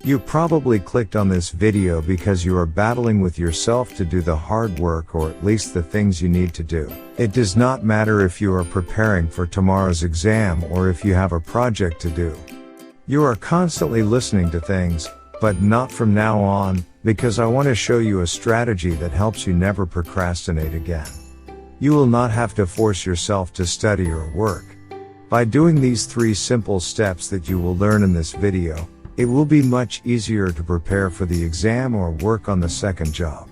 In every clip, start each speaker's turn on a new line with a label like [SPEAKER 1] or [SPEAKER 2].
[SPEAKER 1] You probably clicked on this video because you are battling with yourself to do the hard work, or at least the things you need to do. It does not matter if you are preparing for tomorrow's exam or if you have a project to do. You are constantly listening to things, but not from now on, because I want to show you a strategy that helps you never procrastinate again. You will not have to force yourself to study or work. By doing these 3 simple steps that you will learn in this video, it will be much easier to prepare for the exam or work on the second job.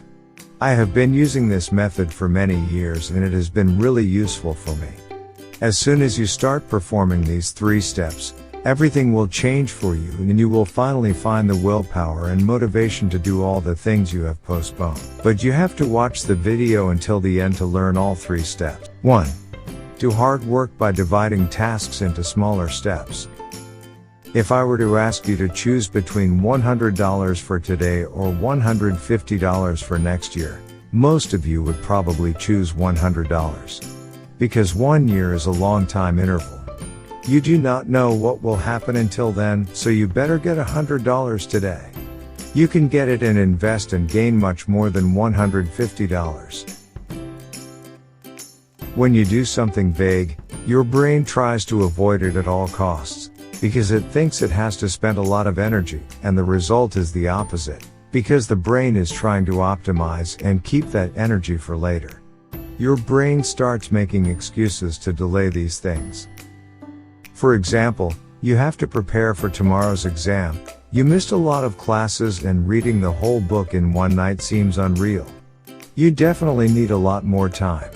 [SPEAKER 1] I have been using this method for many years and it has been really useful for me. As soon as you start performing these 3 steps, everything will change for you and you will finally find the willpower and motivation to do all the things you have postponed. But you have to watch the video until the end to learn all 3 steps. 1. Do hard work by dividing tasks into smaller steps. If I were to ask you to choose between $100 for today or $150 for next year, most of you would probably choose $100. Because 1 year is a long time interval. You do not know what will happen until then, so you better get $100 today. You can get it and invest and gain much more than $150. When you do something vague, your brain tries to avoid it at all costs, because it thinks it has to spend a lot of energy, and the result is the opposite, because the brain is trying to optimize and keep that energy for later. Your brain starts making excuses to delay these things. For example, you have to prepare for tomorrow's exam, you missed a lot of classes and reading the whole book in one night seems unreal. You definitely need a lot more time.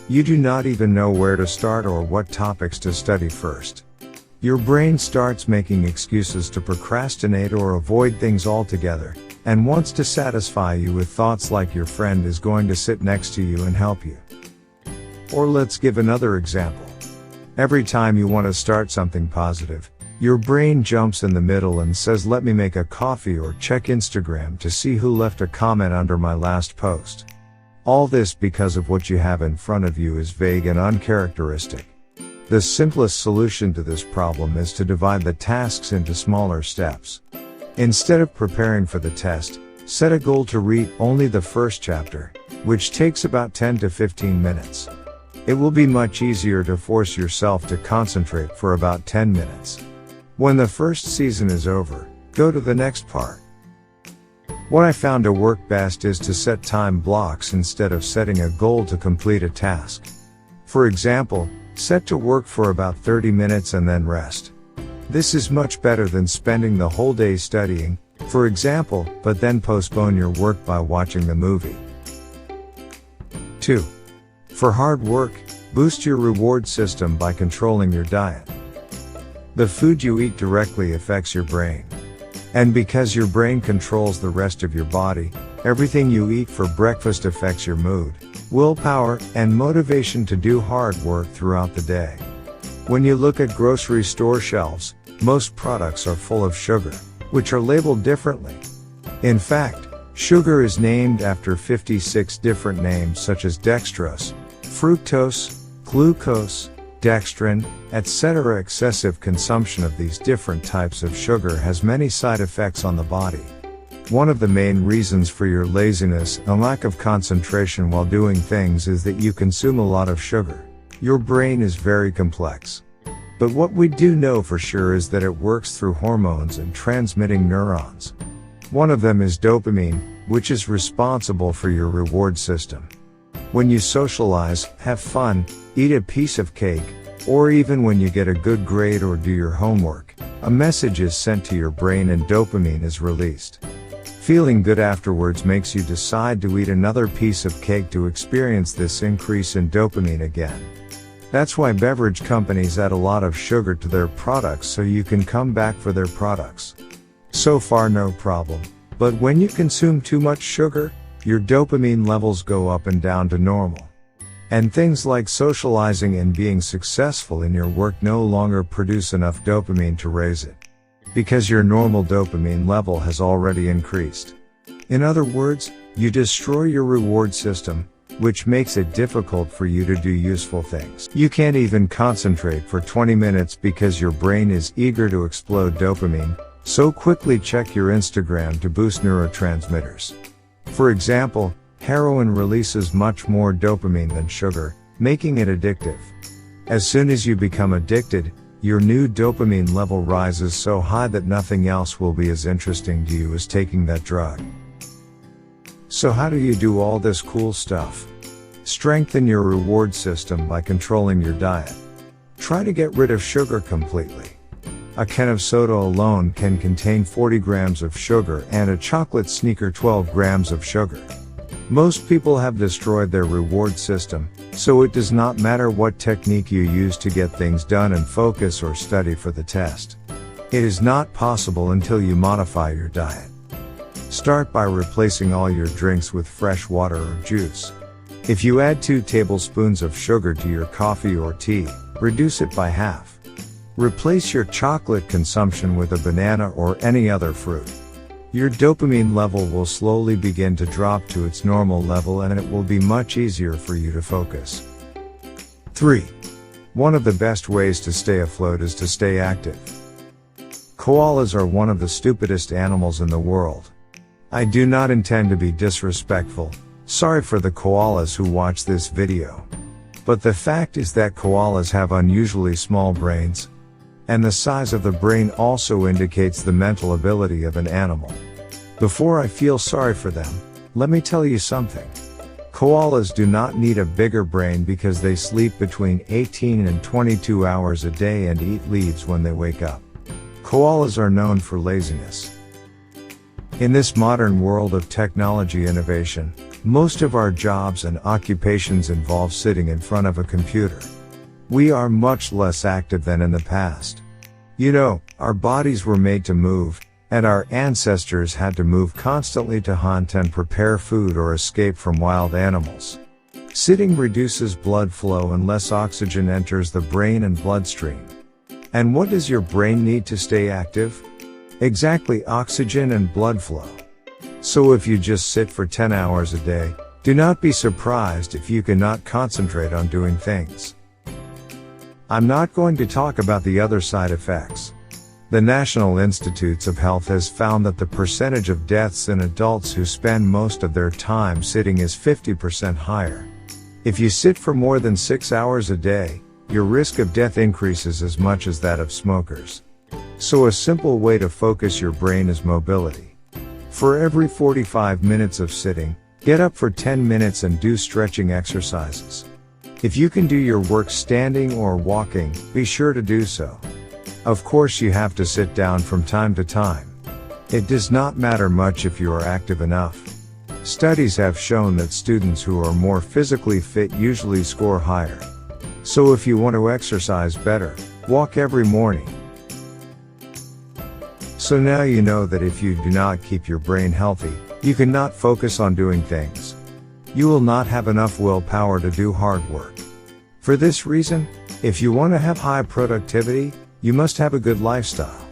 [SPEAKER 1] You do not even know where to start or what topics to study first. Your brain starts making excuses to procrastinate or avoid things altogether, and wants to satisfy you with thoughts like your friend is going to sit next to you and help you. Or let's give another example. Every time you want to start something positive, your brain jumps in the middle and says, let me make a coffee or check Instagram to see who left a comment under my last post. All this because of what you have in front of you is vague and uncharacteristic. The simplest solution to this problem is to divide the tasks into smaller steps. Instead of preparing for the test, set a goal to read only the first chapter, which takes about 10 to 15 minutes. It will be much easier to force yourself to concentrate for about 10 minutes. When the first season is over, go to the next part. What I found to work best is to set time blocks instead of setting a goal to complete a task. For example, set to work for about 30 minutes and then rest. This is much better than spending the whole day studying, for example, but then postpone your work by watching the movie. 2. For hard work, boost your reward system by controlling your diet. The food you eat directly affects your brain. And because your brain controls the rest of your body, everything you eat for breakfast affects your mood, willpower, and motivation to do hard work throughout the day. When you look at grocery store shelves, most products are full of sugar, which are labeled differently. In fact, sugar is named after 56 different names such as dextrose, fructose, glucose, dextrin, etc. Excessive consumption of these different types of sugar has many side effects on the body. One of the main reasons for your laziness and lack of concentration while doing things is that you consume a lot of sugar. Your brain is very complex. But what we do know for sure is that it works through hormones and transmitting neurons. One of them is dopamine, which is responsible for your reward system. When you socialize, have fun, eat a piece of cake, or even when you get a good grade or do your homework, a message is sent to your brain and dopamine is released. Feeling good afterwards makes you decide to eat another piece of cake to experience this increase in dopamine again. That's why beverage companies add a lot of sugar to their products so you can come back for their products. So far no problem, but when you consume too much sugar, your dopamine levels go up and down to normal. And things like socializing and being successful in your work no longer produce enough dopamine to raise it, because your normal dopamine level has already increased. In other words, you destroy your reward system, which makes it difficult for you to do useful things. You can't even concentrate for 20 minutes because your brain is eager to explode dopamine, So quickly check your Instagram to boost neurotransmitters. For example, heroin releases much more dopamine than sugar, making it addictive. As soon as you become addicted, your new dopamine level rises so high that nothing else will be as interesting to you as taking that drug. So how do you do all this cool stuff? Strengthen your reward system by controlling your diet. Try to get rid of sugar completely. A can of soda alone can contain 40 grams of sugar and a chocolate sneaker 12 grams of sugar. Most people have destroyed their reward system, so it does not matter what technique you use to get things done and focus or study for the test. It is not possible until you modify your diet. Start by replacing all your drinks with fresh water or juice. If you add 2 tablespoons of sugar to your coffee or tea, reduce it by half. Replace your chocolate consumption with a banana or any other fruit. Your dopamine level will slowly begin to drop to its normal level and it will be much easier for you to focus. 3. One of the best ways to stay afloat is to stay active. Koalas are one of the stupidest animals in the world. I do not intend to be disrespectful, sorry for the koalas who watch this video. But the fact is that koalas have unusually small brains. And the size of the brain also indicates the mental ability of an animal. Before I feel sorry for them, let me tell you something. Koalas do not need a bigger brain because they sleep between 18 and 22 hours a day and eat leaves when they wake up. Koalas are known for laziness. In this modern world of technology innovation, most of our jobs and occupations involve sitting in front of a computer. We are much less active than in the past. You know, our bodies were made to move, and our ancestors had to move constantly to hunt and prepare food or escape from wild animals. Sitting reduces blood flow and less oxygen enters the brain and bloodstream. And what does your brain need to stay active? Exactly, oxygen and blood flow. So if you just sit for 10 hours a day, do not be surprised if you cannot concentrate on doing things. I'm not going to talk about the other side effects. The National Institutes of Health has found that the percentage of deaths in adults who spend most of their time sitting is 50% higher. If you sit for more than 6 hours a day, your risk of death increases as much as that of smokers. So a simple way to focus your brain is mobility. For every 45 minutes of sitting, get up for 10 minutes and do stretching exercises. If you can do your work standing or walking, be sure to do so. Of course you have to sit down from time to time. It does not matter much if you are active enough. Studies have shown that students who are more physically fit usually score higher. So if you want to exercise better, walk every morning. So now you know that if you do not keep your brain healthy, you cannot focus on doing things. You will not have enough willpower to do hard work. For this reason, if you want to have high productivity, you must have a good lifestyle.